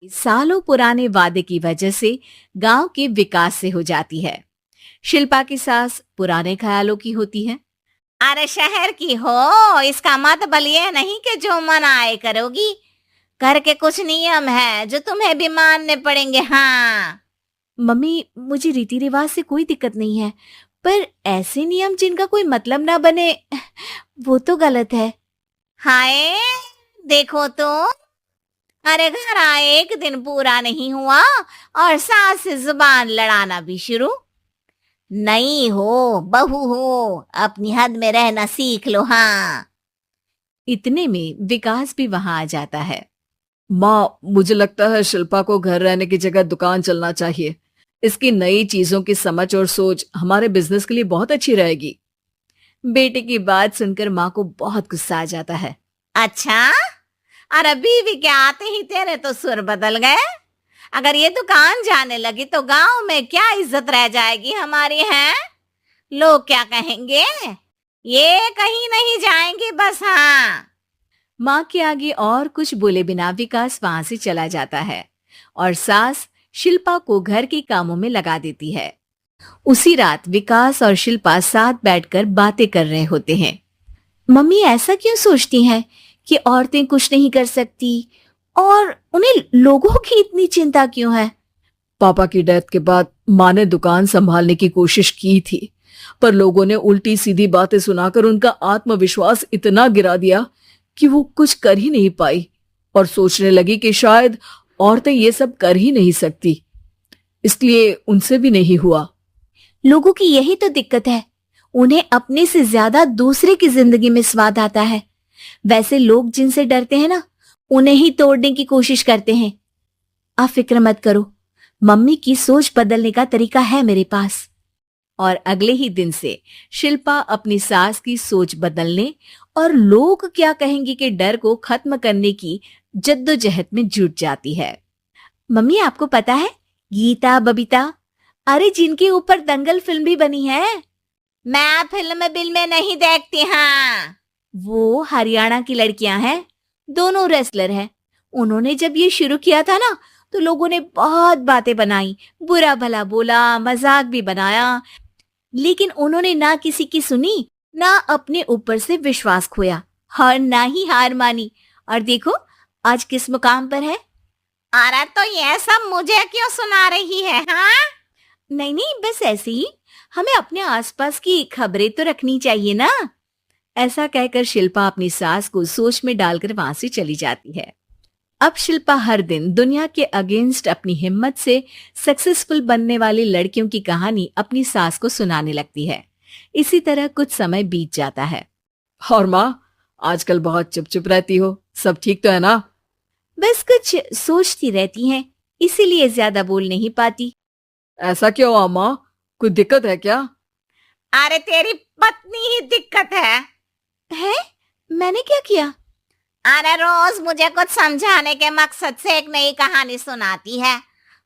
सालों पुराने वादे की वजह से गांव के विकास से हो जाती है। शिल्पा की सास पुराने ख्यालों की होती है। अरे शहर की हो, इसका मतलब ये नहीं कि जो मन आए करोगी। घर के कुछ नियम है जो तुम्हें भी मानने पड़ेंगे। हाँ। मम्मी, मुझे रीति रिवाज से कोई दिक्कत नहीं है, पर ऐसे नियम जिनका कोई मतलब ना बने वो तो गलत है। हाय, देखो तो। अरे घर आए एक दिन पूरा नहीं हुआ और सास से जुबान लड़ाना भी शुरू। नहीं हो, बहू हो, अपनी हद में रहना सीख लो। हाँ। इतने में विकास भी वहां आ जाता है। माँ, मुझे लगता है शिल्पा को घर रहने की जगह दुकान चलना चाहिए। इसकी नई चीजों की समझ और सोच हमारे बिजनेस के लिए बहुत अच्छी रहेगी। बेटे की बात सुनकर माँ को बहुत गुस्सा आ जाता है। अच्छा, अरे बीवी के आते ही तेरे तो सुर बदल गए। अगर ये दुकान जाने लगी तो गांव में क्या इज्जत रह जाएगी हमारी है? लोग क्या कहेंगे? ये कहीं नहीं जाएंगे बस। हाँ। माँ के आगे और कुछ बोले बिना विकास वहां से चला जाता है और सास शिल्पा को घर के कामों में लगा देती है। उसी रात विकास और शिल्पा साथ बैठकर बातें कर रहे होते हैं। मम्मी ऐसा क्यों सोचती हैं कि औरतें कुछ नहीं कर सकती और उन्हें लोगों की इतनी चिंता क्यों है? पापा की डेथ के बाद माँ ने दुकान संभालने की कोशिश की थी, पर लोगों ने उल्टी सीधी बातें सुनाकर उनका आत्मविश्वास इतना गिरा दिया कि वो कुछ कर ही नहीं पाई और सोचने लगी कि शायद औरतें ये सब कर ही नहीं सकती, इसलिए उनसे भी नहीं हुआ। लोगों की यही तो दिक्कत है, उन्हें अपने से ज्यादा दूसरे की जिंदगी में स्वाद आता है। वैसे लोग जिनसे डरते हैं ना, उन्हें ही तोड़ने की कोशिश करते हैं। आप फिक्र मत करो, मम्मी की सोच बदलने का तरीका है मेरे पास। और अगले ही दिन से शिल्पा अपनी सास की सोच बदलने और लोग क्या कहेंगे के डर को खत्म करने की जद्दोजहद में जुट जाती है। मम्मी, आपको पता है गीता, बबीता, अरे जिनके ऊपर दंगल फिल्म भी बनी है, मैं फिल्म बिल में नहीं देखती। हाँ। वो हरियाणा की लड़कियां हैं, दोनों रेसलर हैं। उन्होंने जब ये शुरू किया था ना, तो लोगों ने बहुत बातें बनाई, बुरा भला बोला, मजाक भी बनाया, लेकिन उन्होंने ना किसी की सुनी, ना अपने ऊपर से विश्वास खोया और ना ही हार मानी। और देखो आज किस मुकाम पर है। अरे तो ये सब मुझे क्यों सुना रही है? हाँ। नहीं नहीं, बस ऐसे ही, हमें अपने आसपास की खबरें तो रखनी चाहिए ना। ऐसा कहकर शिल्पा अपनी सास को सोच में डालकर वहां से चली जाती है। अब शिल्पा हर दिन दुनिया के अगेंस्ट अपनी हिम्मत से सक्सेसफुल बनने वाली लड़कियों की कहानी अपनी सास को सुनाने लगती है। इसी तरह कुछ समय बीत जाता है। और माँ, आजकल बहुत चुप चुप रहती हो, सब ठीक तो है ना? बस कुछ सोचती रहती हैं, इसीलिए ज्यादा बोल नहीं पाती। ऐसा क्यों हुआ माँ, कोई दिक्कत है क्या? अरे तेरी पत्नी ही दिक्कत है। है? मैंने क्या किया? अरे रोज मुझे कुछ समझाने के मकसद से एक नई कहानी सुनाती है,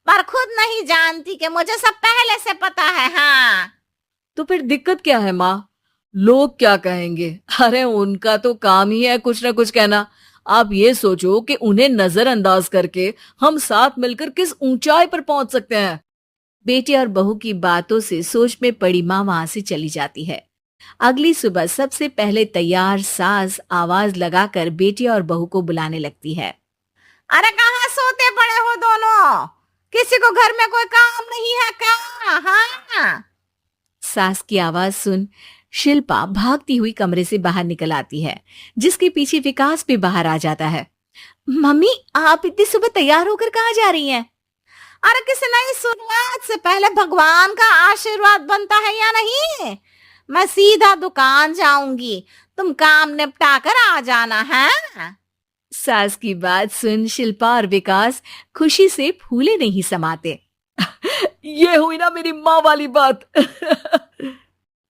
पर खुद नहीं जानती कि मुझे सब पहले से पता है। हाँ। तो फिर दिक्कत क्या है माँ? लोग क्या कहेंगे? अरे उनका तो काम ही है कुछ ना कुछ कहना। आप ये सोचो कि उन्हें नजरअंदाज करके हम साथ मिलकर किस ऊंचाई पर पहुंच सकते हैं। बेटे और बहू की बातों से सोच में पड़ी माँ वहां से चली जाती है। अगली सुबह सबसे पहले तैयार सास आवाज लगाकर बेटे और बहू को बुलाने लगती है। अरे कहाँ सोते पड़े हो दोनों? किसी को घर में कोई काम नहीं है क्या? हाँ। सास की आवाज सुन शिल्पा भागती हुई कमरे से बाहर निकल आती है, जिसके पीछे विकास भी बाहर आ जाता है। मम्मी, आप इतनी सुबह तैयार होकर कहाँ जा रही हैं? अरे किसी नई शुरुआत से पहले भगवान का आशीर्वाद बनता है या नहीं? मैं सीधा दुकान जाऊंगी, तुम काम निपटा कर आ जाना है। सास की बात सुन शिल्पा और विकास खुशी से फूले नहीं समाते। ये हुई ना मेरी माँ वाली बात।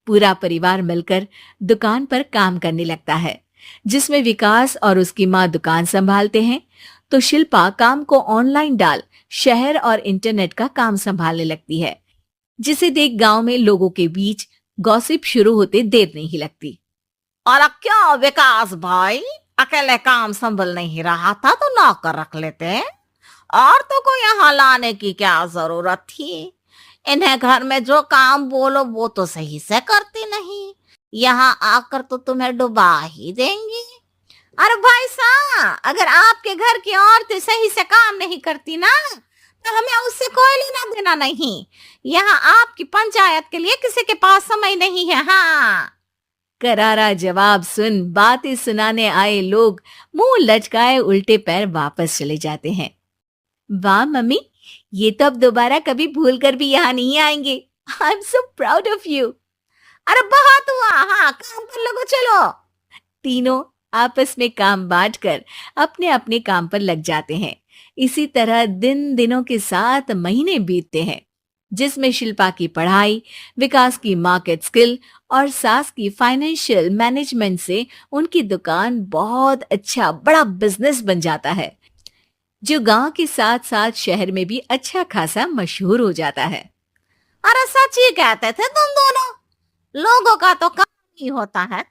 पूरा परिवार मिलकर दुकान पर काम करने लगता है, जिसमें विकास और उसकी माँ दुकान संभालते हैं, तो शिल्पा काम को ऑनलाइन डाल शहर और इंटरनेट का काम संभालने लगती है, जिसे देख गांव में लोगों के बीच गॉसिप शुरू होते देर नहीं लगती। और अब क्या विकास भाई, अकेले काम संभल नहीं रहा था तो नौकर रख लेते। औरतों को यहाँ लाने की क्या जरूरत थी? इन्हें घर में जो काम बोलो वो तो सही से करती नहीं, यहाँ आकर तो तुम्हें डुबा ही देंगी। अरे भाई साहब, अगर आपके घर की औरतें सही से काम नहीं करती ना, तो हमें उससे कोई लेना देना नहीं। यहाँ आपकी पंचायत के लिए किसी के पास समय नहीं है। हाँ, करारा जवाब सुन बातें सुनाने आए लोग मुंह लचकाए उल्टे पैर वापस चले जाते हैं। वाह मम्मी, ये तो अब दोबारा कभी भूल कर भी यहाँ नहीं आएंगे। I am so proud of you. अरे बहुत हुआ, हाँ काम कर लोगो, चलो। तीनों आपस में काम बांटकर अपने अपने काम पर लग जाते हैं। इसी तरह दिनों के साथ महीने बीतते हैं, जिसमें शिल्पा की पढ़ाई, विकास की मार्केट स्किल और सास की फाइनेंशियल मैनेजमेंट से उनकी दुकान बहुत अच्छा बड़ा बिजनेस बन जाता है, जो गांव के साथ साथ शहर में भी अच्छा खासा मशहूर हो जाता है। अरे सच ही कहते थे तुम दोनों, लोगों का तो काम ही होता है।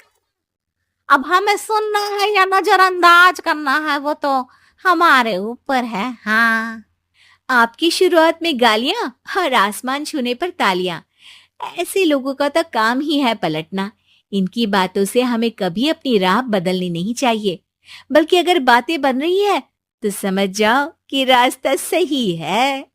अब हमें सुनना है या नजरअंदाज करना है वो तो हमारे ऊपर है। हाँ, आपकी शुरुआत में गालियां और आसमान छूने पर तालियां, ऐसे लोगों का तो काम ही है पलटना। इनकी बातों से हमें कभी अपनी राह बदलनी नहीं चाहिए, बल्कि अगर बातें बन रही है तो समझ जाओ कि रास्ता सही है।